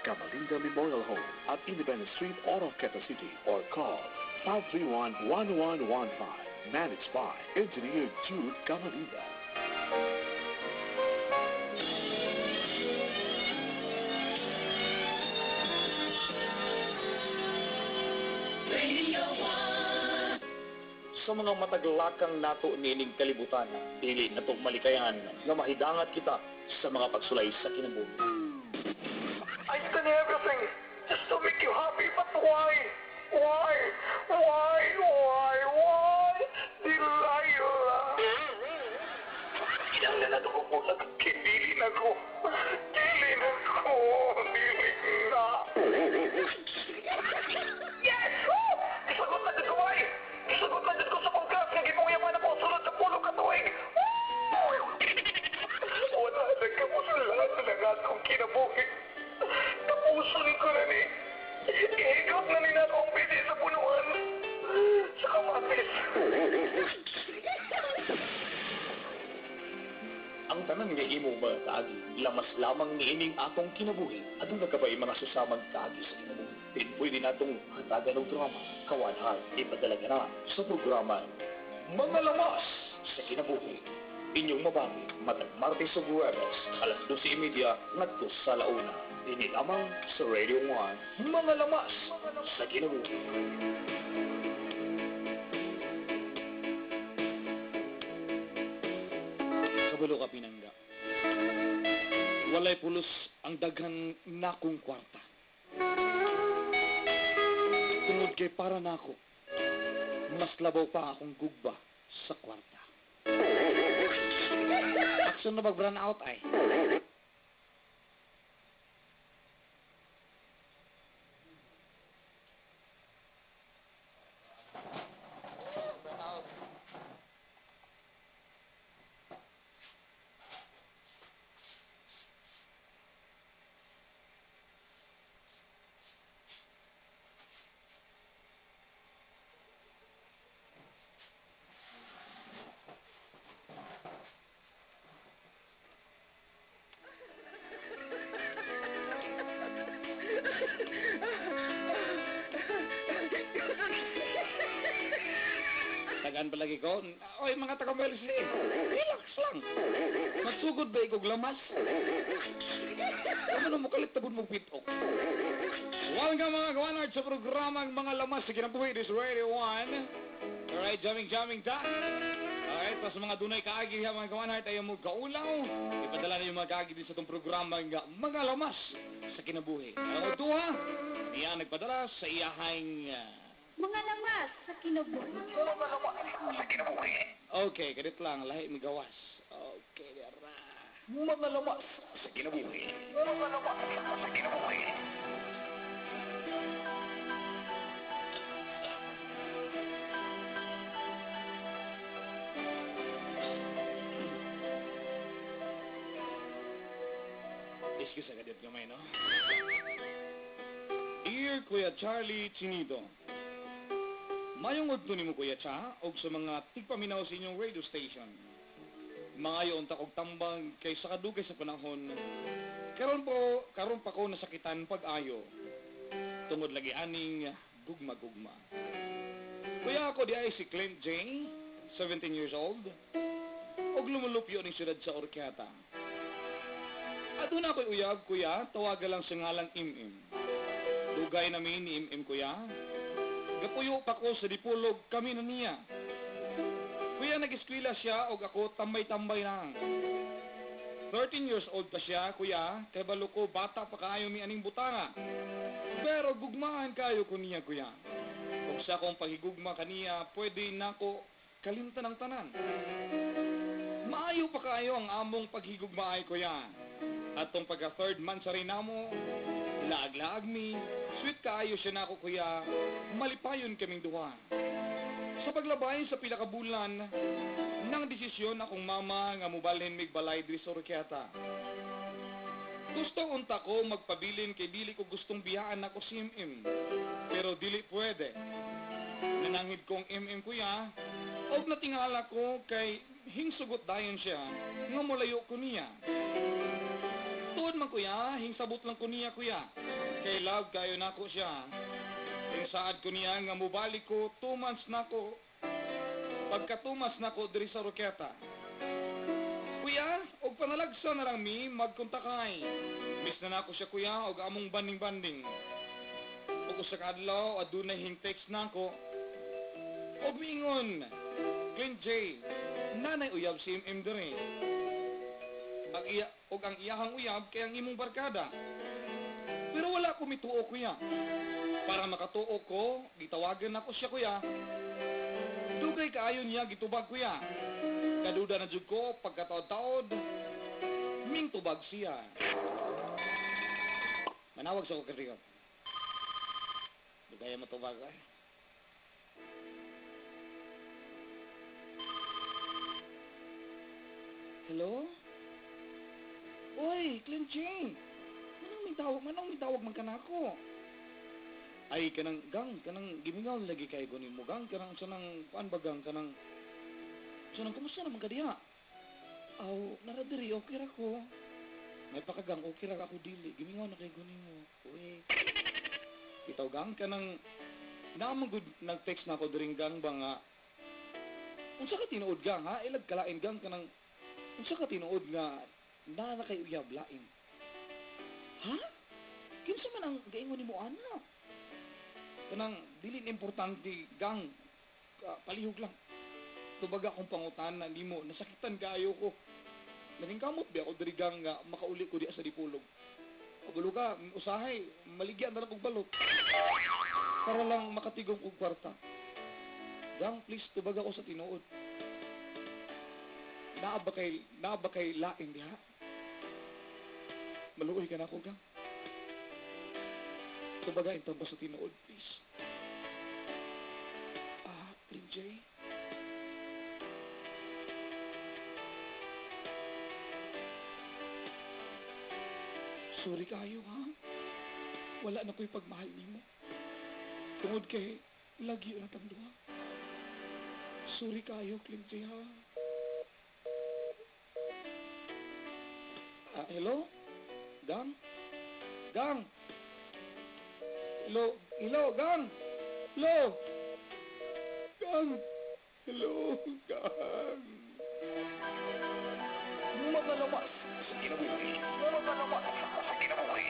Camalinda Memorial Home at Independence Street, Oroqueta City, or call 531-1115. Managed by Engineer Jude Camalinda. Sa mga mataglakang nato nining kalibutan, dili na itong malikayan na mahidangat kita sa mga pagsulay sa kinabuhi. I've done everything just to make you happy, but why? Why? Why? Why? Why? Delilah! Kinanglan na ako po lang. Kinilin ako. Kilin ako. Kilin na. Yes! Woo! Isagot na dyan ko ay! Isagot na dyan ko sa pangkas na gipunyaman ako sulod sa pulo katuig! Wala na kapusulan na nga akong kinabuhi. Tapusun ko na ni. Ihigap na nila akong pwede sa punuan. Sa kamatis. Ang tanan nga imo mga kaagi, lamas lamang niining atong kinabuhi, at ang nagkabay mga susamang kaagi sa kinabuhi. Din pwede natong hatagan ng drama, kawanhan, ipadalaga na sa programa Mga Lamas sa Kinabuhi. Inyong mabati, matag Martes o Bueves, alas 12:30, nagto sa launa. Dini lamang sa Radio 1, Mga Lamas sa Kinabuhi. Kabalo ka pinangga. Walay pulos ang daghan nakong kwarta. Tungod kay para nako, mas labaw pa akong gugba sa kwarta. Action na mag-run out ay. Tagaan palagi ko. Oy, mga taga-Melsi, relax lang. Magsugod ba ikog lamas? Ano mo kalitabon mong pitok? Welcome mga kawanard sa programang Mga Lamas sa Kinabuhi. This is Radio 1. Alright, jamming time. Alright, pas mga dunay kaagi mga kawanard, ayaw mo kaulaw. Ipadala na yung mga kaagi din sa itong programang Mga Lamas sa Kinabuhi. Alam mo ito ha? Niya nagpadala sa iyahang... Mga lamas sa kinabuhi. Mga lamas sa kinabuhi. Okay, ganit lang. Lahi may gawas. Okay, dara. Mga lamas sa kinabuhi. Mga lamas sa kinabuhi. Excuse agad yung kamay, no? Dear Kuya Charlie Chinito, mayong udto ni mo Kuya Cha, og sa mga tigpaminaw sa inyong radio station. Mga unta og tambang kay sa kadugay sa panahon. Karon pa ko nasakitan pag-ayo. Tungod lagi aning gugma-gugma. Kuya ako di ay si Clint J, 17 years old, og lumulupyo ning siyudad sa Oroquieta. Aduna ko'y uyab, kuya, tawaga lang sa ngalang Im-Im. Dugay namin ni Im-Im, kuya. Gapuyo pa ko sa dipulog kami na niya. Kuya, nag-eskwela siya o ako tambay-tambay lang. 13 years old pa siya, kuya. Kay balo ko, bata pa kayo mi aning butanga. Pero gugmaan kayo ko niya, kuya. Kung sa akong pagigugma kaniya, pwede na ko kalimtan ang tanan. Maayo pa kayo ang among paghigugma ay, kuya. At tong pagka-third month sa rin namo, laag-laag mi, sweet kaayo siya na ako, kuya. Malipayon kaming duha. Sa paglabay sa pila ka bulan, nang desisyon akong mama nga mubalhin mig balay diri sa Oroquieta. Gusto unta ko magpabilin kay dili ko gustong biyaan ako si Im-Im. Pero dili pwede. Nanangid kong Im-Im, kuya, og natingala ko kay hingsugot dayon siya nga mulayo ko niya. Tuod man kuya, hingsabot lang ko niya kuya. Kay love kayo na ko siya. Kung saad ko niya nga mubalik ko, 2 months na ko. Pagka 2 months na ko diri sa Roqueta. Kuya, og panalagsa na lang mi, magkontakay. Miss na nako siya kuya, og among banding-banding. Og usa ka adlaw, adunay hing text na ko. Og miingon, Clint J, nanay uyab si MM diri. Og ang iyahang uyab kay ang imong barkada. Pero wala ko mituo kuya. Para makatuo ko, gitawagan ako siya kuya. Dugay kaayo niya gitubag kuya. Kaduda na jud ko pagkataod-taod. Ming tubag siya. Manawag sa ko kariyo. Dugay mo tubag ay. Hello? Oy, Clint J. Manong may tawag man kanako. Ay kanang gimingaw lagi kay guni mo gang kanang sanang kuan bagang kanang kumusta naman ka diha? Aw, naradiri okay ra ko. May pakagang okay ra ako dili. Gimingaw na kay guni mo. Uy. Itaw gang kanang naamang good nag-text na ako diring gang ba nga. Unsa ka tinuod gang ha? Ilag kalain gang kanang unsa ka tinuod nga na kay uyab lain. Ha? Kinsa man ang gaingon nimo ana? Kanang dili importante gang palihog lang. Tubag akong pangutana nimo, nasakitan kaayo ko. Naging kamot bi ako diri gang nga makauli ko di sa dipulog. Kabalo ka, usahay, maligyan na lang og balot. Para lang makatigong og kwarta. Gang, please tubag ako sa tinuod. Naa ba kay laing diha? Maluoy ka na ako gang. Tubagain tamba sa tinuod, please. Clint J. Sorry kayo, ha? Wala na ko'y pagmahal nimo. Tungod kay, lagi na tang duha. Sorry kayo, Clint J, ha? Hello? Gang? Gang? Hello? Hello, gang? Hello? Gang? Hello, gang? Lumalawas sa kinabuhi. Lumalawas sa kinabuhi.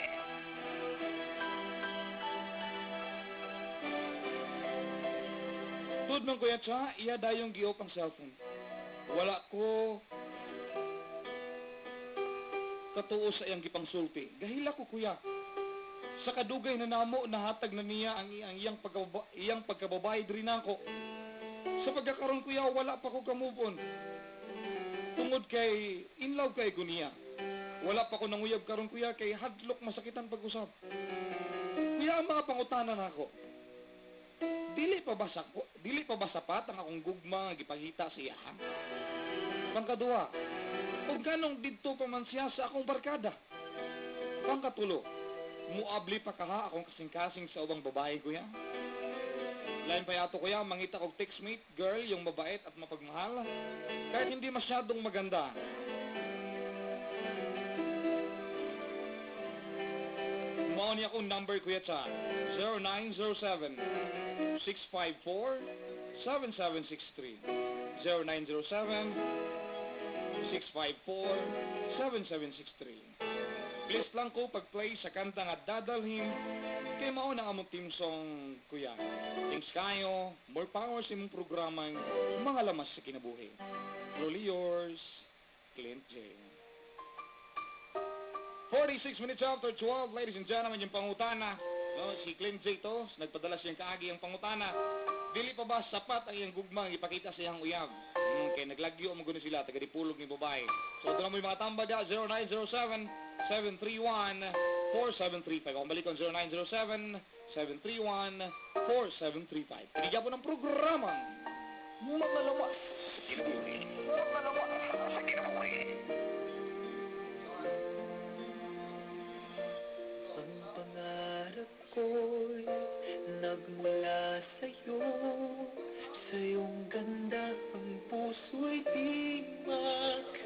Tuod man kuya siya, iya dayong giop ang cellphone. Wala ko katuo sa iyang gipangsulti. Gahila ko kuya. Sa kadugay na namo, nahatag na niya ang iyang pagkababae diri nako. Sa pagkakaroon kuya, wala pa ko ka-move on. Tungod kay in love kay Gunia. Wala pa ko nanguyab karon kuya kay hadlok masakitan pag-usap. Kuya, ang mga pangutanan nako. Dili pa ba sapat ang akong gugma nga gipangita siya? Pangkaduha, kung ganong didto pa man siya sa akong barkada. Pangkatulo, muabli pa kaha akong kasing-kasing sa ubang babae kuya. Lain pa yato kuya, mangita kong textmate, girl, yung mabait at mapagmahal. Kahit hindi masyadong maganda. Mao niya akong number kuya sa 0907-654-7763. 0907-654-7763. Please lang ko pag-play sa kanta nga dadalhin kay mao na among team song kuya. Thanks kayo, more power sa imong programang mga lamas sa kinabuhi. Truly yours, Clint J. 46 minutes after 12, ladies and gentlemen, yung pangutana. No, si Clint J to, nagpadala siyang kaagi ang pangutana. Dili pa ba sapat ang iyang gugmang ipakita sa iyang uyab? Kaya naglagyo mo gano'n sila, taga-dipulog ni babae. So, ito na mo yung mga tamba dyan, 0907-731-4735. Kung balik ko, 0907-731-4735. Pinigyan po ng programang Lumalawas sa kinabuhi. Lumalawas sa kinabuhi. Ang pangarap ko'y nagmula sa'yo. Sa iyong ganda ang puso'y di makalimot.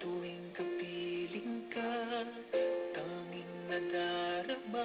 Tuwing kapiling nadarama